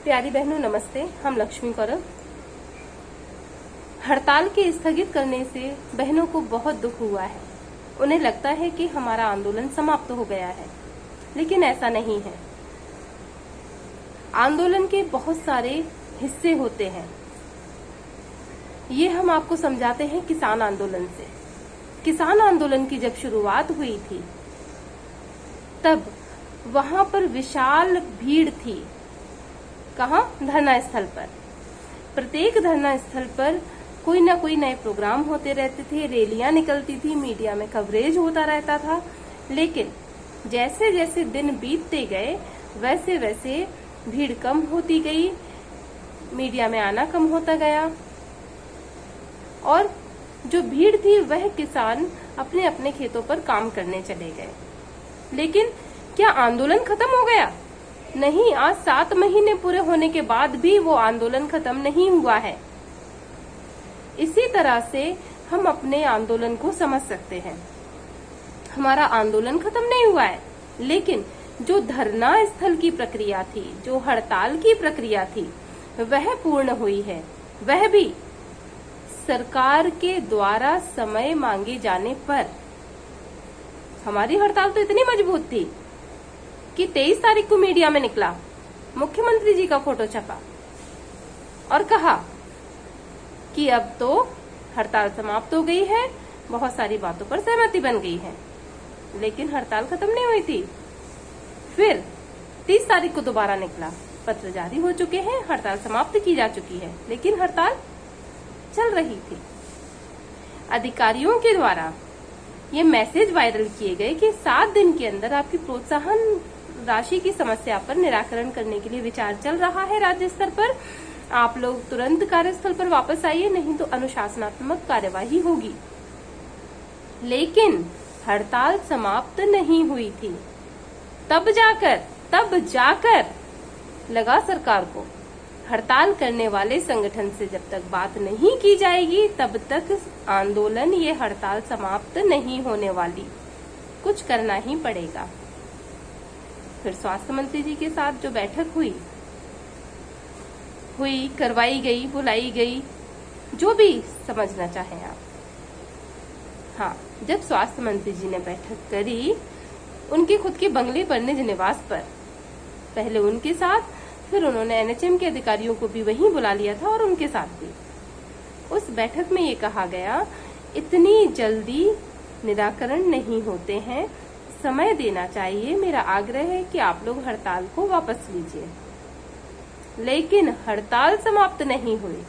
प्यारी बहनों नमस्ते। हम लक्ष्मी कौरव। हड़ताल के स्थगित करने से बहनों को बहुत दुख हुआ है। उन्हें लगता है कि हमारा आंदोलन समाप्त हो गया है, लेकिन ऐसा नहीं है। आंदोलन के बहुत सारे हिस्से होते हैं। ये हम आपको समझाते हैं किसान आंदोलन से। किसान आंदोलन की जब शुरुआत हुई थी तब वहां पर विशाल भीड़ थी। कहाँ? धरना स्थल पर। प्रत्येक धरना स्थल पर कोई ना कोई नए प्रोग्राम होते रहते थे, रैलियां निकलती थी, मीडिया में कवरेज होता रहता था। लेकिन जैसे जैसे दिन बीतते गए वैसे वैसे भीड़ कम होती गई, मीडिया में आना कम होता गया और जो भीड़ थी वह किसान अपने अपने खेतों पर काम करने चले गए। लेकिन क्या आंदोलन खत्म हो गया? नहीं। आज 7 महीने पूरे होने के बाद भी वो आंदोलन खत्म नहीं हुआ है। इसी तरह से हम अपने आंदोलन को समझ सकते हैं। हमारा आंदोलन खत्म नहीं हुआ है, लेकिन जो धरना स्थल की प्रक्रिया थी, जो हड़ताल की प्रक्रिया थी, वह पूर्ण हुई है। वह भी सरकार के द्वारा समय मांगे जाने पर। हमारी हड़ताल तो इतनी मजबूत थी कि 23 तारीख को मीडिया में निकला, मुख्यमंत्री जी का फोटो छपा और कहा कि अब तो हड़ताल समाप्त हो गई है, बहुत सारी बातों पर सहमति बन गई है। लेकिन हड़ताल खत्म नहीं हुई थी। फिर 30 तारीख को दोबारा निकला, पत्र जारी हो चुके हैं, हड़ताल समाप्त की जा चुकी है, लेकिन हड़ताल चल रही थी। अधिकारियों के द्वारा ये मैसेज वायरल किए गए कि 7 दिन के अंदर आपकी प्रोत्साहन राशि की समस्या पर निराकरण करने के लिए विचार चल रहा है राज्य स्तर पर। आप लोग तुरंत कार्यस्थल पर वापस आइए, नहीं तो अनुशासनात्मक कार्यवाही होगी। लेकिन हड़ताल समाप्त नहीं हुई थी। तब जाकर लगा सरकार को हड़ताल करने वाले संगठन से जब तक बात नहीं की जाएगी तब तक आंदोलन, ये हड़ताल समाप्त नहीं होने वाली। कुछ करना ही पड़ेगा। फिर स्वास्थ्य मंत्री जी के साथ जो बैठक हुई, करवाई गई, बुलाई गई, जो भी समझना चाहें आप। हाँ, जब स्वास्थ्य मंत्री जी ने बैठक करी उनके खुद के बंगले पर, निज निवास पर, पहले उनके साथ, फिर उन्होंने एनएचएम के अधिकारियों को भी वहीं बुला लिया था और उनके साथ भी। उस बैठक में ये कहा गया, इतनी जल्दी निराकरण नहीं होते हैं, समय देना चाहिए। मेरा आग्रह है कि आप लोग हड़ताल को वापस लीजिए। लेकिन हड़ताल समाप्त नहीं हुई।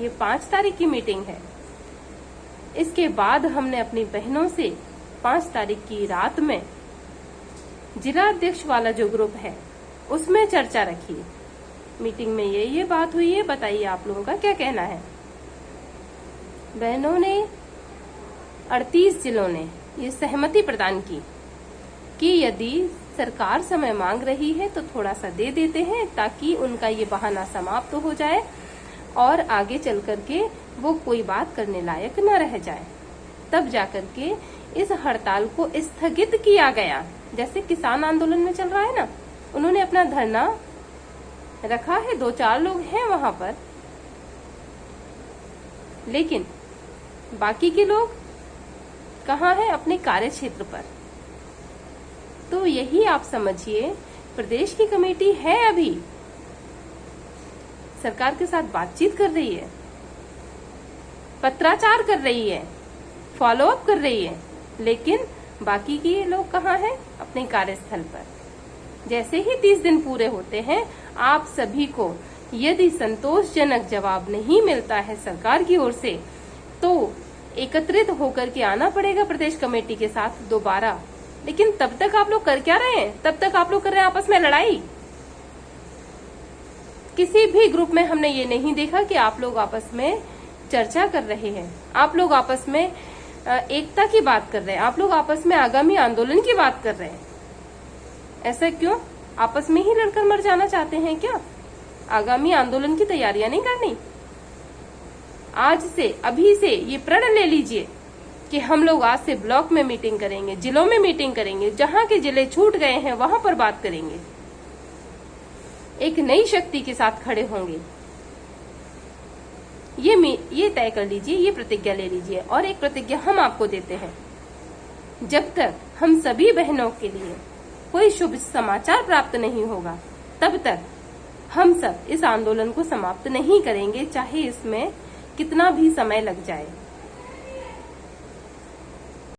ये 5 तारीख की मीटिंग है। इसके बाद हमने अपनी बहनों से 5 तारीख की रात में जिला अध्यक्ष वाला जो ग्रुप है उसमें चर्चा रखी। मीटिंग में ये बात हुई है, बताइए आप लोगों का क्या कहना है। बहनों ने 38 जिलों ने ये सहमति प्रदान की कि यदि सरकार समय मांग रही है तो थोड़ा सा दे देते हैं, ताकि उनका ये बहाना समाप्त हो जाए और आगे चल करके वो कोई बात करने लायक न रह जाए। तब जाकर के इस हड़ताल को स्थगित किया गया। जैसे किसान आंदोलन में चल रहा है ना, उन्होंने अपना धरना रखा है, 2-4 लोग हैं वहां पर, लेकिन बाकी के लोग कहाँ हैं? अपने कार्य क्षेत्र पर। तो यही आप समझिए, प्रदेश की कमेटी है अभी सरकार के साथ बातचीत कर रही है, पत्राचार कर रही है, फॉलो अप कर रही है, लेकिन बाकी के लोग कहाँ हैं? अपने कार्यस्थल पर। जैसे ही 30 दिन पूरे होते हैं, आप सभी को यदि संतोषजनक जवाब नहीं मिलता है सरकार की ओर से, तो एकत्रित होकर के आना पड़ेगा प्रदेश कमेटी के साथ दोबारा। लेकिन तब तक आप लोग कर क्या रहे हैं? तब तक आप लोग कर रहे हैं आपस में लड़ाई। किसी भी ग्रुप में हमने ये नहीं देखा कि आप लोग आपस में चर्चा कर रहे हैं, आप लोग आपस में एकता की बात कर रहे हैं, आप लोग आपस में आगामी आंदोलन की बात कर रहे हैं। ऐसा क्यों? आपस में ही लड़कर मर जाना चाहते हैं क्या? आगामी आंदोलन की तैयारियां नहीं करनी? आज से, अभी से ये प्रण ले लीजिए कि हम लोग आज से ब्लॉक में मीटिंग करेंगे, जिलों में मीटिंग करेंगे, जहां के जिले छूट गए हैं वहां पर बात करेंगे। एक नई शक्ति के साथ खड़े होंगे। ये तय कर लीजिए, ये प्रतिज्ञा ले लीजिए। और एक प्रतिज्ञा हम आपको देते हैं, जब तक हम सभी बहनों के लिए कोई शुभ समाचार प्राप्त नहीं होगा, तब तक हम सब इस आंदोलन को समाप्त नहीं करेंगे, चाहे इसमें कितना भी समय लग जाए।